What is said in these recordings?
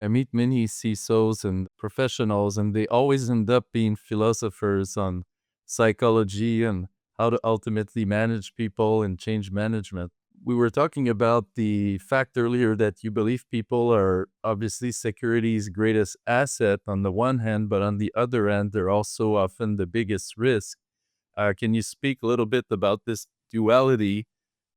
I meet many CISOs and professionals, and they always end up being philosophers on psychology and how to ultimately manage people and change management. We were talking about the fact earlier that you believe people are obviously security's greatest asset on the one hand, but on the other hand, they're also often the biggest risk. Can you speak a little bit about this duality,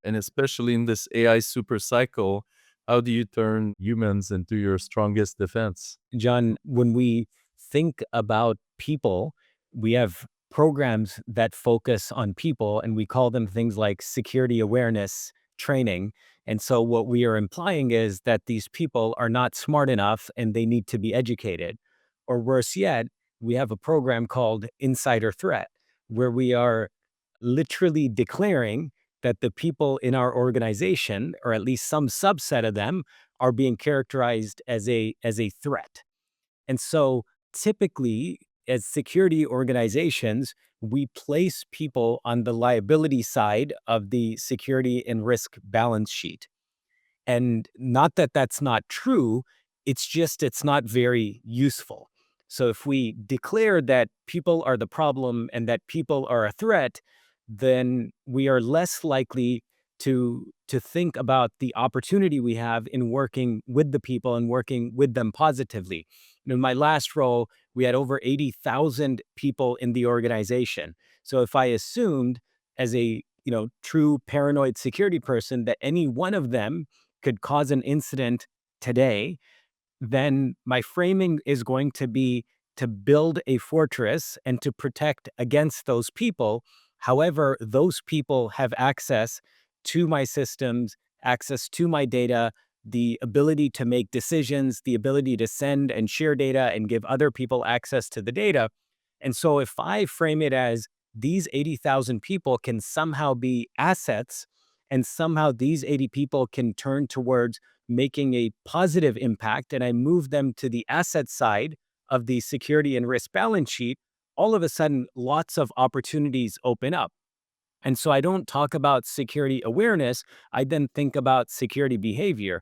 and especially in this AI super cycle, how do you turn humans into your strongest defense? John, when we think about people, we have programs that focus on people, and we call them things like security awareness training. And so, what we are implying is that these people are not smart enough and they need to be educated. Or worse yet, we have a program called Insider Threat, where we are literally declaring that the people in our organization, or at least some subset of them, are being characterized as a threat. And so typically, as security organizations, we place people on the liability side of the security and risk balance sheet. And not that that's not true, it's just it's not very useful. So if we declare that people are the problem and that people are a threat, then we are less likely to think about the opportunity we have in working with the people and working with them positively. In my last role, we had over 80,000 people in the organization. So if I assumed as a true paranoid security person that any one of them could cause an incident today, then my framing is going to be to build a fortress and to protect against those people. However, those people have access to my systems, access to my data, the ability to make decisions, the ability to send and share data and give other people access to the data. And so if I frame it as these 80,000 people can somehow be assets, and somehow these 80 people can turn towards making a positive impact, and I move them to the asset side of the security and risk balance sheet, all of a sudden, lots of opportunities open up. And so I don't talk about security awareness. I then think about security behavior.